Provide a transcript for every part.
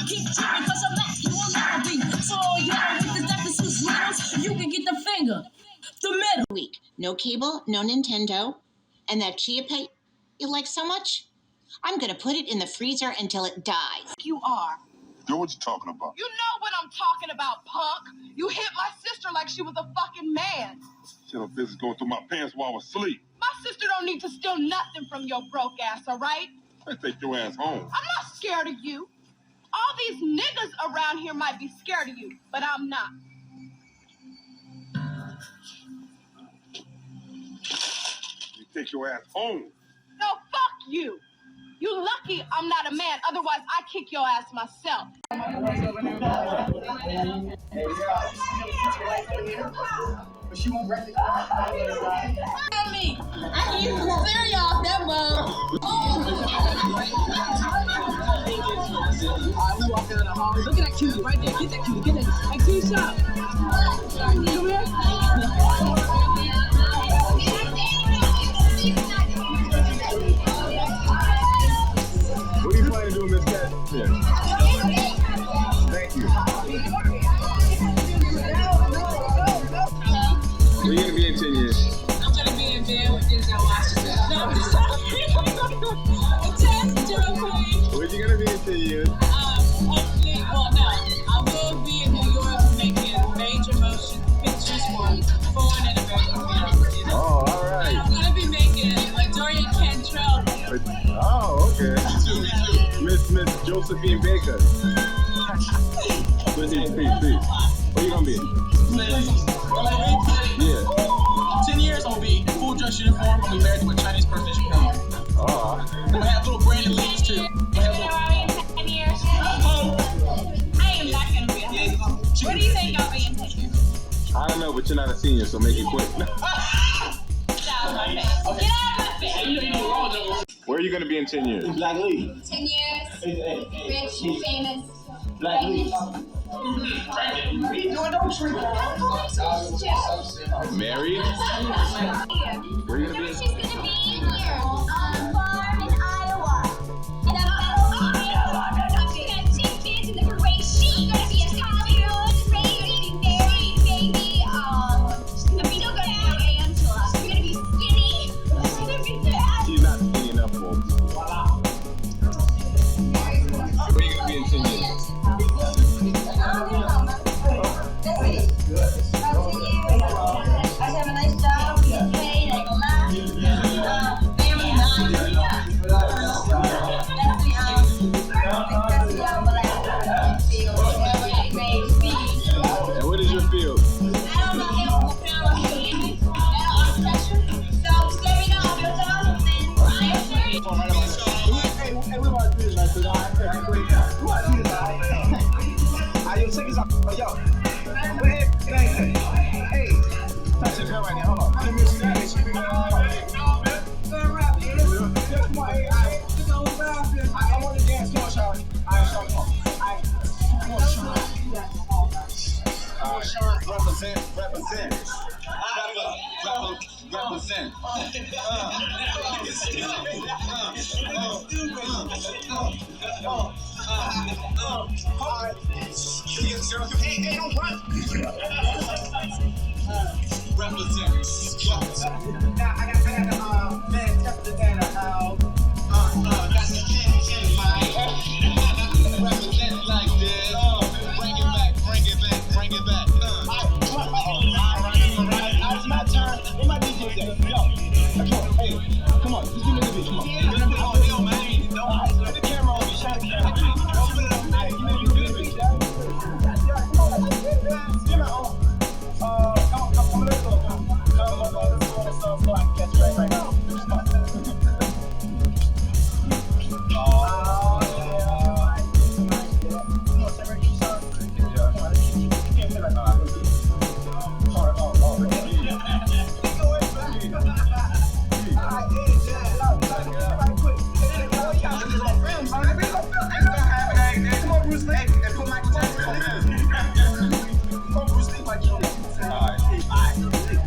keep tripping, cause your back will never be. So y'all with the deficits riddles, you can get the finger. The middle. Week. No cable, no Nintendo. And that chia pet you like so much? I'm gonna put it in the freezer until it dies. You are. Know what you talking about? You know what I'm talking about, punk. You hit my sister like she was a fucking man. Shit, her business going through my pants while I was asleep. My sister don't need to steal nothing from your broke ass, all right? Let's take your ass home. I'm not scared of you. All these niggas around here might be scared of you, but I'm not. You take your ass home. No, fuck you. You lucky I'm not a man, otherwise I'd kick your ass myself. But she won't recognize Me. I can use the cereal off that mug. Alright, we walking in the hall. Look at that cutie right there. Get that cutie. Get that. Hey, cutie, stop. Come here. What are you planning to do, Miss Cat? Thank you. Where you gonna be in 10 years? I'm gonna be in bed with Denzel Washington. No, I'm just Where you gonna be in 10 years? hopefully, well, no. I will be in New York making major motion pictures for foreign and American films. Oh, all right. And I'm gonna be making like Dorian Cantrell. Oh, okay. Miss Josephine Baker. Please. Where you gonna be? Yeah. 10 years, I'll be in full dress uniform. I'll be married to a Chinese person in Japan. Oh. I'm gonna have little Brandon leaves too. Where are we in 10 years? I am not gonna be a high school. Where do you think I'll be in 10 years? I don't know, but you're not a senior, so make it quick. Get out of my face. Get out of my face. Where are you gonna be in 10 years? Black Lee. 10 years. Rich, famous. Black Lee. Married? Where are you gonna be? She's gonna be in here on a farm in Iowa. And she got 2 kids in the parade. She's gonna be a Hollywood, raising, married, baby. She's gonna be no good at Angela. She's gonna be skinny. She's gonna be fat. She's not skinny enough, folks. Where are you gonna be in 10 years? I have a nice job, get paid, I go laugh. Family, And what is your field? I don't know if family, architecture. So, just let me know if you're done, then Hey, we want to do this, right? So, we want to do this, right? Yo, check this out. Yo. Hey. Touch your girl right now. Hold on. Let me see that. I want to dance. Come on, Charlie. Represent. Represent. Hey, don't run. Represent. I got man, test the data out. That's the thing, my represent like this. Bring it back. Alright, it's my turn. It might be DJ. Yo, come on, just give me the beat. Come on. Give me the beat. Oh, man. Don't put the camera on me. Shut the camera. Don't put it on me. Give me the beat. Come on, give me on. Come on, let's go. Let's go. So I can catch you right now.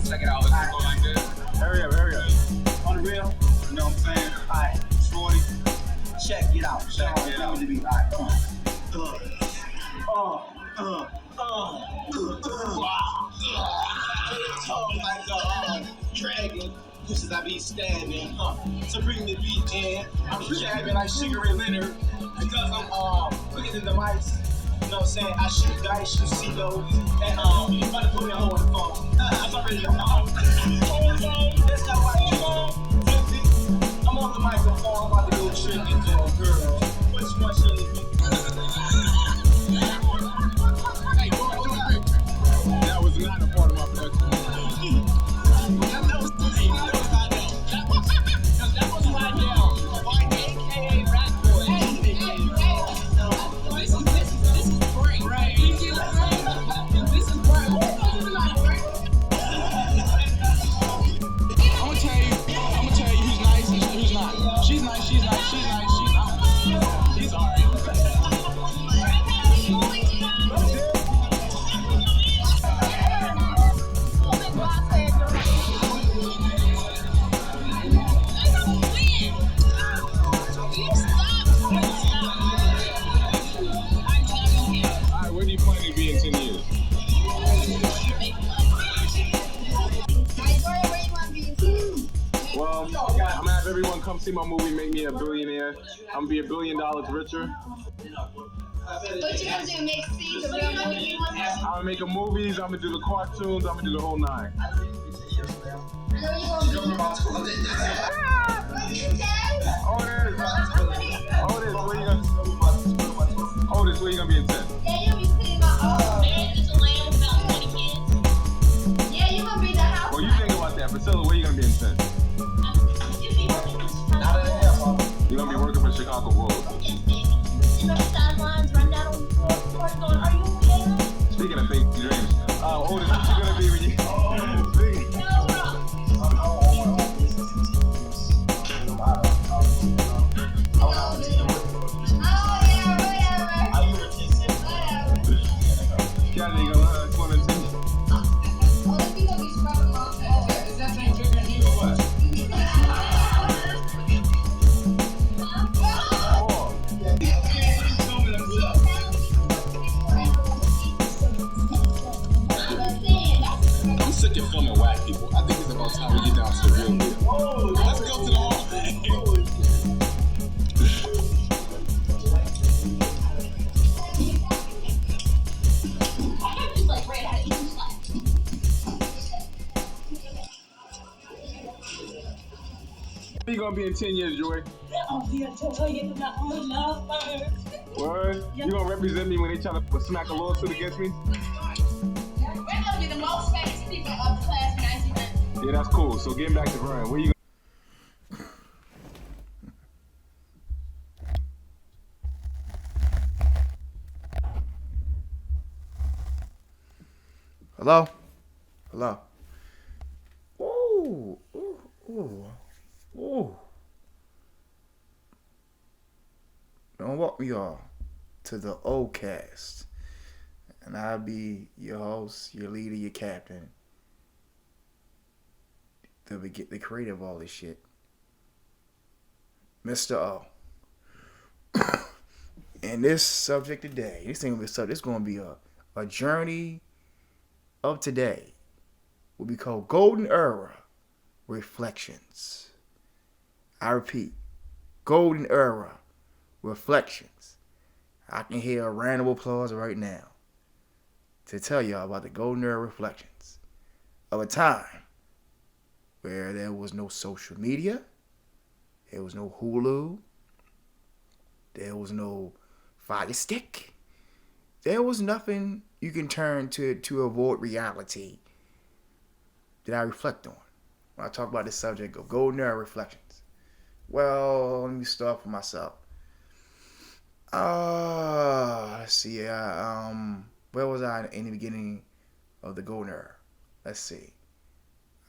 Check it out. Let's go like this. Hurry up. On the real, you know what I'm saying? Alright, 40. Check it out. Alright, come on. Tongue like a dragon. Pushes I be standing, to bring the beat in. I'm jabbing like sugar and litter because I'm quicker than the mice. You know what I'm saying? I shoot dice, you see those, and you about to put me on the phone. I'm already on the phone. That's not why you I'm on the microphone, I'm about to go tripping to a girl. Which one should it be? That was not a part of my production. That was my down. My AKA Rap Boy. This is great. Right. This is great. I'm gonna tell you who's nice and who's not. She's nice. She's alright. Alright, where do you plan to be in 10 years? Well, I'm gonna have everyone come see my movie, make me a billionaire. I'm gonna be $1 billion richer. What you gonna do? Make scenes of real movies? I'm gonna make a movies, I'm gonna do the cartoons, I'm gonna do the whole nine. Otis, where you gonna be in 10? Yeah, you'll be sitting on marriage to land with about 20 kids. Yeah, you're gonna be the house. Well, you think about that. Priscilla, where you gonna be in 10? You'll be working for Chicago. You're gonna be working for Chicago Bulls. You know the sidelines run down on the floor going, are you okay? Speaking of fake dreams, Otis, what you gonna be when you... I'm sick of filming whack people. I think it's about time we get down to the real deal. Let's go to the hall. Where you gonna be in 10 years, Joy? What? You gonna represent me when they try to smack a lawsuit against me? We're gonna be the most famous people of the class of 1990. Yeah, that's cool. So getting back to Brian, where you Hello? Hello? Ooh, ooh, ooh, ooh. Don't walk me all to the OCAST. And I'll be your host, your leader, your captain. The creator of all this shit. MistaO. And this subject today, this is going to be a journey of today. Will be called Golden Era Reflections. I repeat, Golden Era Reflections. I can hear a random applause right now to tell y'all about the Golden Era Reflections of a time where there was no social media, there was no Hulu, there was no Fire Stick, there was nothing you can turn to avoid reality that I reflect on when I talk about this subject of Golden Era Reflections. Well, let me start for myself. Let's see. Where was I in the beginning of the Golden Era? Let's see.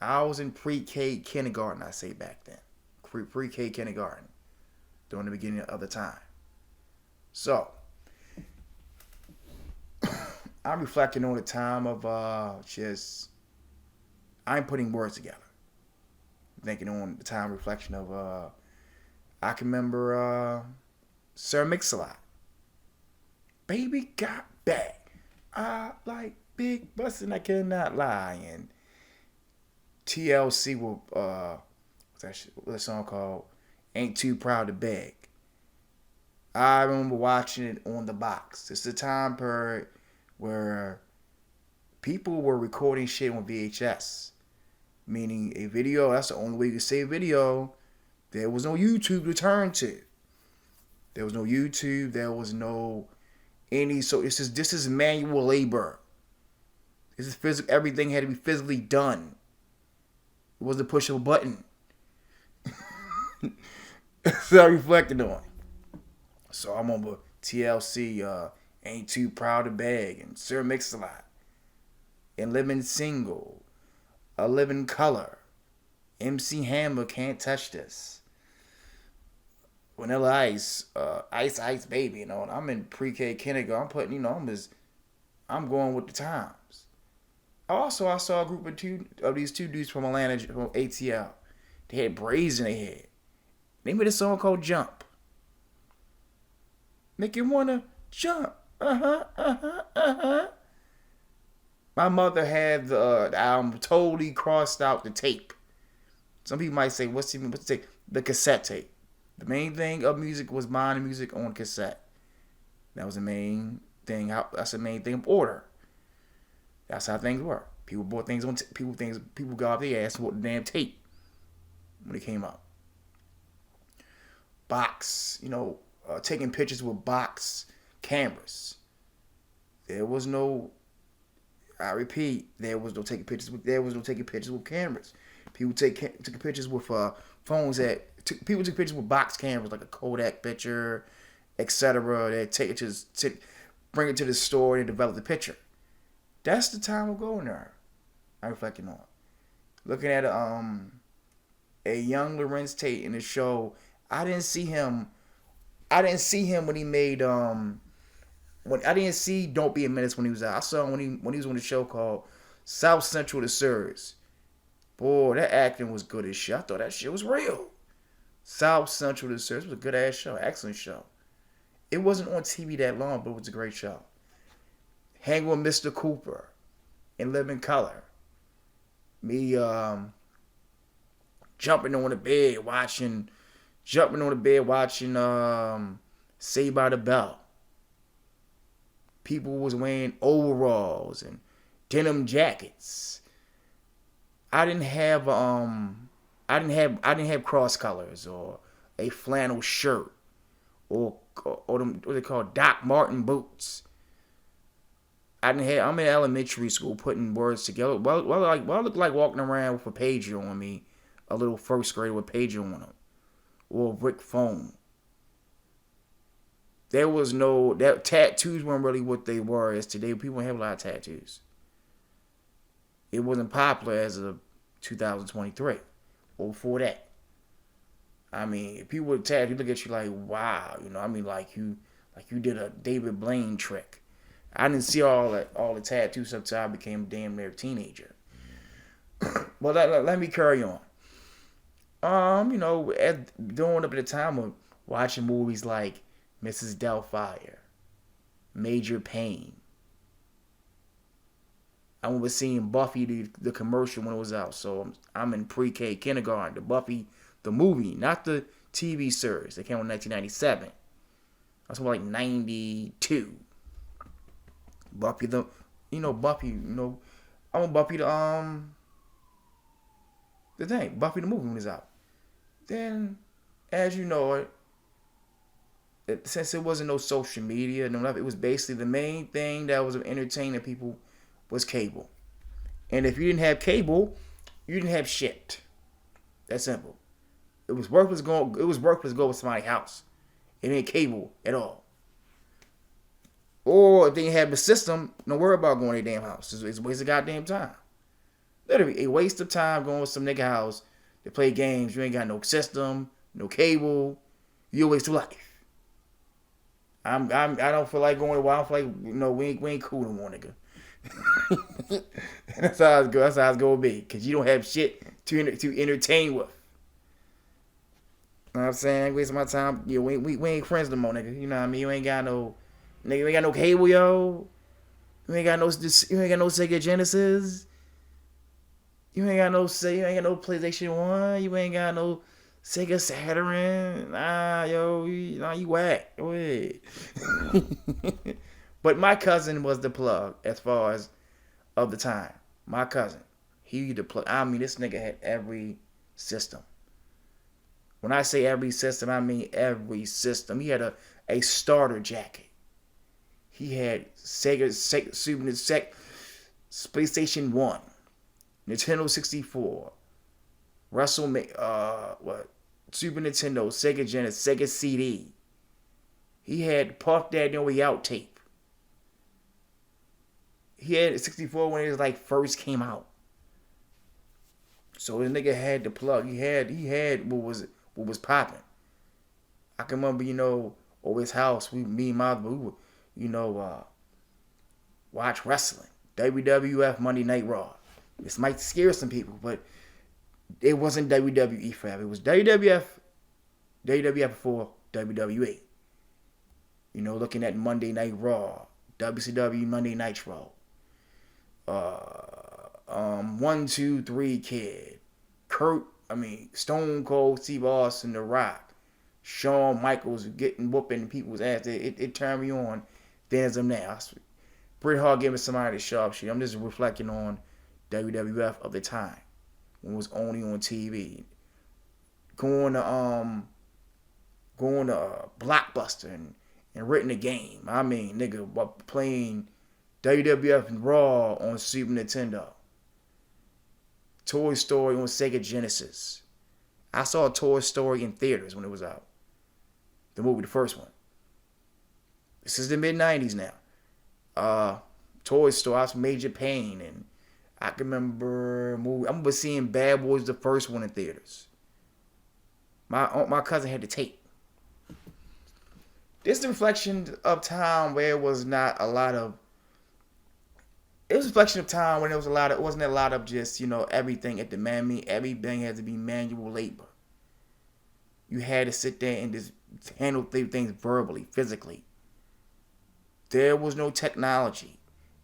I was in pre-K kindergarten, I say back then. Pre-K kindergarten during the beginning of the time. So, I'm reflecting on the time of I'm putting words together. Thinking on the time reflection of I can remember Sir Mix-a-Lot. Baby got back. I like big butts and I cannot lie. And TLC will what's that song called? Ain't Too Proud to Beg. I remember watching it on the box. It's the time period where people were recording shit on VHS. Meaning a video, that's the only way you could save video. There was no YouTube to turn to. There was no YouTube. There was no any. So this is manual labor. This is physical. Everything had to be physically done. It wasn't a push of a button. That's what I reflected on. So I'm on TLC. Ain't Too Proud to Beg, and Sir Mix-a-Lot, and Living Single, A Living Color, MC Hammer, Can't Touch This, Vanilla Ice, Ice Baby. And I'm in pre-K kindergarten. I'm putting, I'm going with the times. Also, I saw a group of these two dudes from Atlanta, from ATL. They had braids in their head. They made a song called Jump. Make you wanna jump. My mother had the album totally crossed out the tape. Some people might say, what's the tape? The cassette tape. The main thing of music was buying the music on cassette. That was the main thing. That's the main thing of order. That's how things were. People bought things on people got off their ass and bought the damn tape when it came out. Box, taking pictures with box cameras. There was no. I repeat, there was no taking pictures with cameras. People took pictures with phones people took pictures with box cameras like a Kodak picture, etc. They take it to bring it to the store and develop the picture. That's the time of going there. I'm reflecting on. Looking at a young Lorenz Tate in the show. I didn't see him when he made I didn't see Don't Be a Menace when he was out. I saw him when he was on the show called South Central to Sirs. Boy, that acting was good as shit. I thought that shit was real. South Central to Sirs was a good ass show, excellent show. It wasn't on TV that long, but it was a great show. Hang with Mr. Cooper and Live in Color. Me jumping on the bed watching Saved by the Bell. People was wearing overalls and denim jackets. I didn't have cross colors or a flannel shirt or them, what they call Doc Martin boots. I'm in elementary school putting words together. Well, I look like walking around with a pager on me, a little first grader with a pager on them, or a brick phone. There was that tattoos weren't really what they were as today. People have a lot of tattoos. It wasn't popular as of 2023 or before that. I mean, if people would tattoo, look at you like, wow, like you did a David Blaine trick. I didn't see all the tattoos until I became a damn near teenager. Well, let me carry on. During up at the time of watching movies like Mrs. Doubtfire, Major Payne. I remember seeing Buffy the commercial when it was out. So I'm in pre-K kindergarten. The Buffy the movie, not the TV series. That came out in 1997. I was like 92. Buffy I'm a Buffy the thing. Buffy the movie when it's out. Then, as you know it, since it wasn't no social media, it was basically the main thing that was entertaining people was cable. And if you didn't have cable, you didn't have shit. That's simple. It was worthless going to go with somebody's house. It ain't cable at all. Or if they didn't have the system, don't worry about going to their damn house. It's a waste of goddamn time. Literally, a waste of time going with some nigga house to play games. You ain't got no system, no cable. You a waste of life. I don't feel like going to wild. I don't feel like, we ain't cool no more, nigga. That's how it's gonna be. Cause you don't have shit to entertain with. You know what I'm saying? I ain't wasting my time. Yeah, we ain't friends no more, nigga. You know what I mean? You ain't got no nigga. You ain't got no cable, yo. You ain't got no Sega Genesis. You ain't got no PlayStation 1. You ain't got no Sega Saturn. Nah, yo, you whack. Go ahead. But my cousin was the plug as far as of the time. My cousin. He the plug. I mean, this nigga had every system. When I say every system, I mean every system. He had a starter jacket. He had PlayStation 1, Nintendo 64, Super Nintendo, Sega Genesis, Sega CD. He had Puff Daddy No Way Out tape. He had 64 when it was like first came out. So this nigga had the plug. He had what was popping. I can remember, over his house, me and my we would, watch wrestling. WWF Monday Night Raw. This might scare some people, but it wasn't WWE forever. It was WWF before WWE. Looking at Monday Night Raw, WCW Monday Nitro, 1, 2, 3 Kid, Stone Cold Steve Austin, The Rock, Shawn Michaels getting whooping people's ass. It turned me on. There's them now. Pretty hard giving somebody the sharp shit. I'm just reflecting on WWF of the time when it was only on TV. Going to Blockbuster and renting the game. I mean, nigga, playing WWF and Raw on Super Nintendo. Toy Story on Sega Genesis. I saw Toy Story in theaters when it was out. The movie, the first one. This is the mid-90s now. Toy Story, I was Major Payne, and I can remember seeing Bad Boys, the first one, in theaters. My cousin had the tape. This is a reflection of time where it was not a lot of. It was a reflection of time when it wasn't a lot of just, everything at the man. Everything had to be manual labor. You had to sit there and just handle things verbally, physically. There was no technology.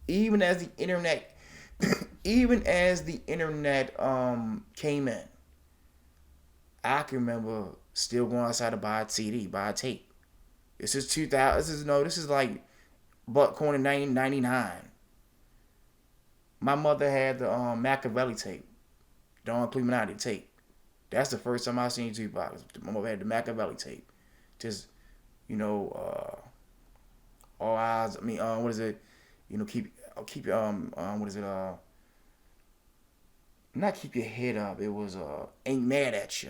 Even as the internet came in, I can remember still going outside to buy a CD, buy a tape. This is 2000. This is like Buckhorn in 1999. My mother had the Machiavelli tape, Don Clemente tape. That's the first time I seen Tupac. My mother had the Machiavelli tape. Just, all eyes. What is it? Keep your what is it? Not keep your head up. It was Ain't Mad at You.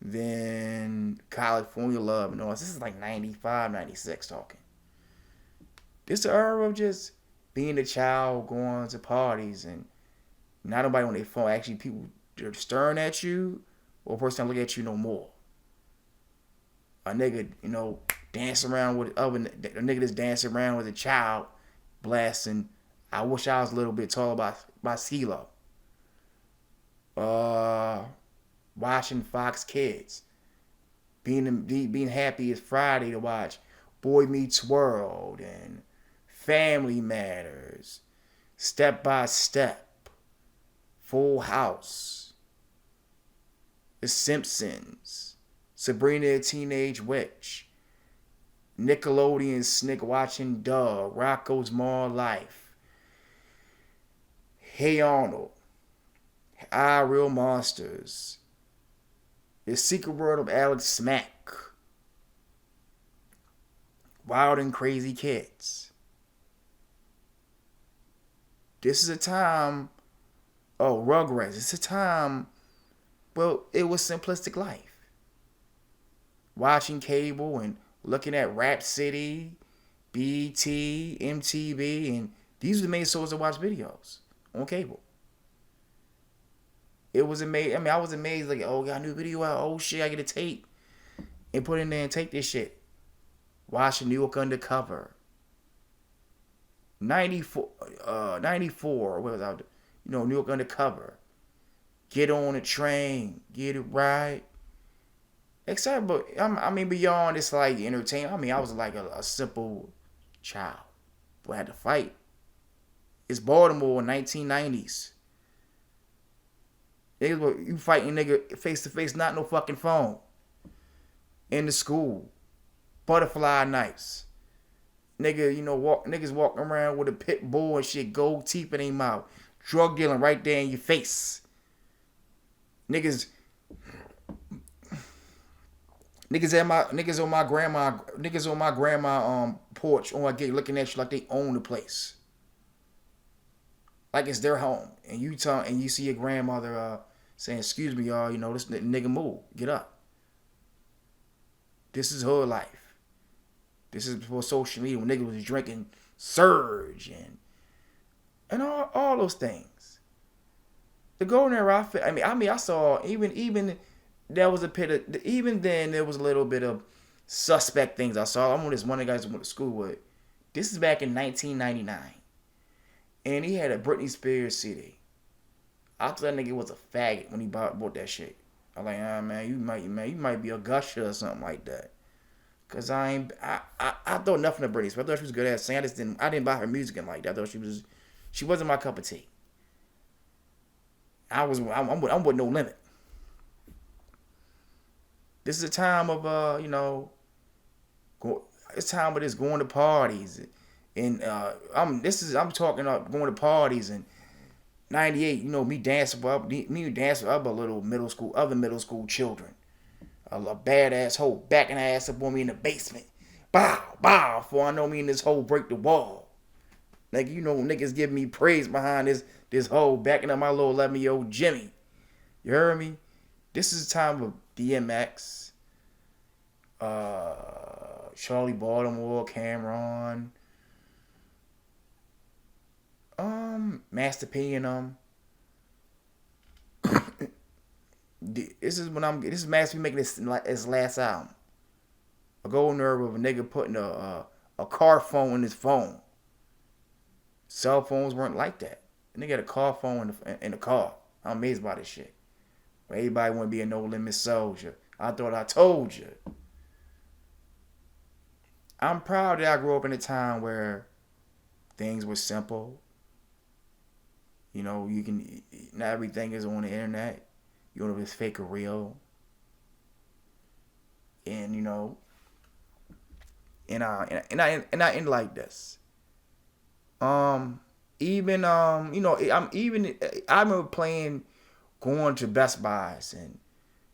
Then California Love and all this. This is like 95, 96 talking. This is the era of just being a child, going to parties, and not nobody on their phone. Actually, people are staring at you, or a person look at you no more. A nigga, dancing around with a nigga that's dancing around with a child, blasting I Wish I Was a Little Bit Taller by CeeLo. Watching Fox Kids. Being happy it's Friday to watch Boy Meets World and Family Matters, Step by Step, Full House, The Simpsons, Sabrina the Teenage Witch, Nickelodeon Snick watching Doug, Rocco's More Life, Hey Arnold, I Real Monsters, The Secret World of Alex Smack, Wild and Crazy Kids. This is a time, Rugrats. It's a time, it was simplistic life. Watching cable and looking at Rap City, BT, MTV, and these are the main sources to watch videos on cable. It was amazing. I was amazed. Like, got a new video out. Oh shit, I get a tape and put it in there and take this shit. Watching New York Undercover. 94. What was I? New York Undercover. Get on the train. Get it right. Except, but beyond it's like entertainment. I was like a simple child who had to fight. It's Baltimore in 1990s. Niggas were, you fighting nigga face to face, not no fucking phone. In the school. Butterfly knives. Nigga, you know, niggas walking around with a pit bull and shit, gold teeth in their mouth. Drug dealing right there in your face. Niggas on my grandma porch on my gate looking at you like they own the place. Like it's their home. And you see your grandmother saying, "Excuse me, y'all, you know, this nigga move. Get up." This is her life. This is before social media when niggas was drinking Surge and all those things. The golden era, I mean, I saw even there was a bit of, even then there was a little bit of suspect things I saw. I'm one of this one of the guys I went to school with. This is back in 1999, and he had a Britney Spears CD. I thought that nigga was a faggot when he bought that shit. I'm like, man, you might be a gusher or something like that. Cause I thought nothing of Britney Spears. I thought she was good at singing. I didn't buy her music and like that. I thought she wasn't my cup of tea. I'm with No Limit. This is a time of it's time of this going to parties, and I'm talking about going to parties and 98. You know, me dancing up other middle school children. A badass hoe backing her ass up on me in the basement. Bow, bow, before I know me and this hoe break the wall. Like, you know, niggas giving me praise behind this hoe backing up my little 11-year-old Jimmy. You heard me? This is the time of DMX, Charlie Baltimore, Cameron, Master P and them. This is Master P making his last album. A golden era of a nigga putting a car phone in his phone. Cell phones weren't like that. A nigga had a car phone in the car. I'm amazed by this shit. But everybody want to be a No Limit soldier. I thought I told you. I'm proud that I grew up in a time where things were simple. You know, not everything is on the internet. You don't know if it's fake or real. And you know, and I end like this. I remember going to Best Buys and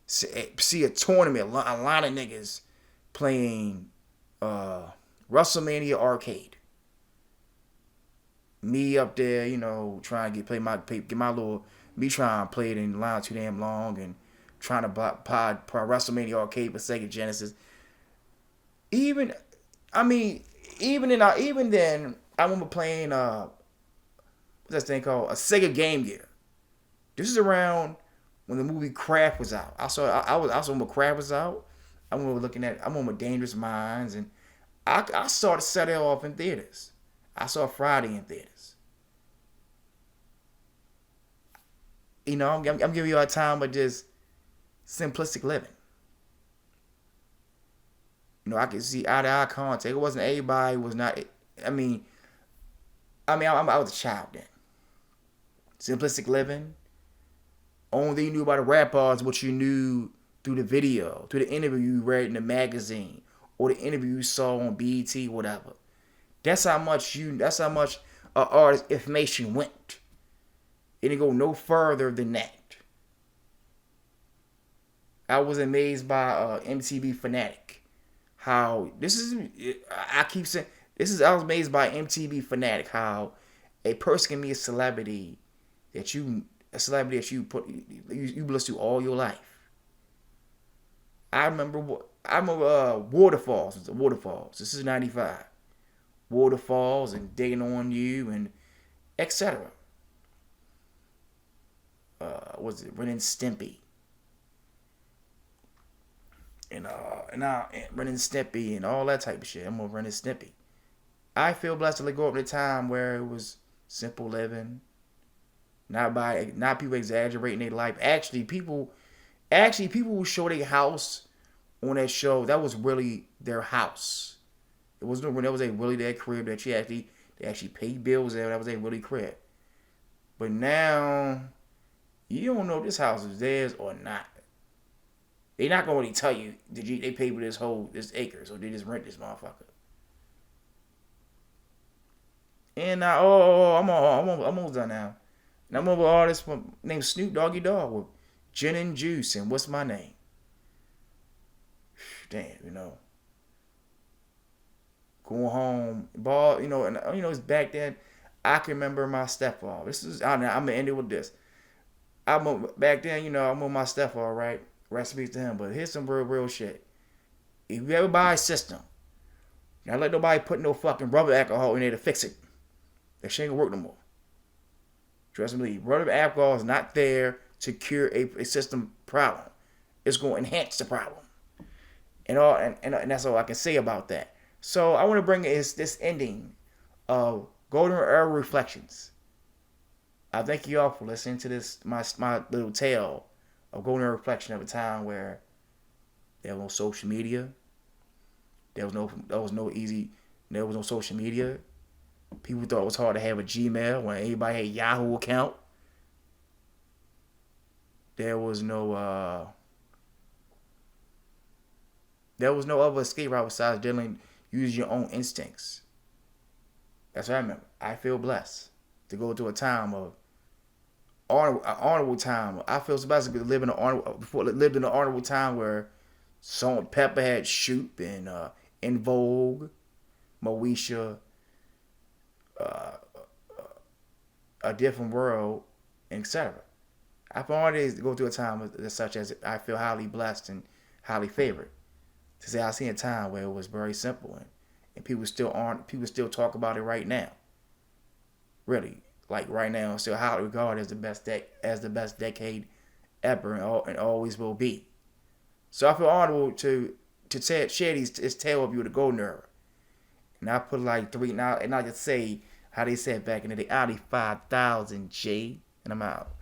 see a tournament. A lot of niggas playing WrestleMania Arcade. Me up there, you know, trying to get my little. Me trying to play it in line too damn long and trying to buy WrestleMania Arcade for Sega Genesis. Even then, I remember playing what's that thing called? A Sega Game Gear. This is around when the movie Craft was out. I saw when Craft was out. I remember Dangerous Minds, and I saw the set it off in theaters. I saw Friday in theaters. You know, I'm giving you a time of just simplistic living. You know, I could see eye-to-eye contact. It wasn't everybody was not. I was a child then. Simplistic living. Only thing you knew about a rap bar is what you knew through the video, through the interview you read in the magazine, or the interview you saw on BET, whatever. That's how much artist information went. It didn't go no further than that. I was amazed by MTV Fanatic. I was amazed by MTV Fanatic, how a person can be a celebrity that you listen to all your life. I remember Waterfalls. This is 95. Waterfalls and Digging on You and etc. Was it Ren and Stimpy? And Ren and Stimpy and all that type of shit. I'm on Ren and Stimpy. I feel blessed to grow up in a time where it was simple living. Not people exaggerating their life. Actually, people who show their house on that show, that was really their house. That was really their crib that They actually paid bills there. That was their really crib. But now, you don't know if this house is theirs or not. They not gonna really tell you they paid for this acre, so they just rent this motherfucker. And now, I'm almost done now. And I'm over all this named Snoop Doggy Dogg with gin and juice and what's my name? Damn, going home, ball, and it's back then. I can remember my stepfather. I'm gonna end it with this. Back then, I'm with my stepfather, right? Recipes to him, but here's some real shit. If you ever buy a system, don't let nobody put no fucking rubber alcohol in there to fix it. That shit ain't gonna work no more. Trust me, rubber alcohol is not there to cure a system problem. It's gonna enhance the problem. And that's all I can say about that. So I want to bring this ending of Golden Era Reflections. I thank you all for listening to this my little tale of Golden Era Reflection of a time where there was no social media. There was no social media. People thought it was hard to have a Gmail when everybody had a Yahoo account. There was no other escape route besides using your own instincts. That's what I remember. I feel blessed to go to a time of honorable time. I feel so blessed to live in an honorable time where Salt and Pepper had Shoop and In Vogue, Moesha, A Different World, etc. I feel honored to go through a time such as I feel highly blessed and highly favored. To say I've seen a time where it was very simple and people still talk about it right now. Really, like right now, still highly regarded as the best decade ever and always will be. So I feel honored to share this tale of you, the Golden Era. And I put like 3 now, and I just say how they said back in the day, 5,000 G, and I'm out.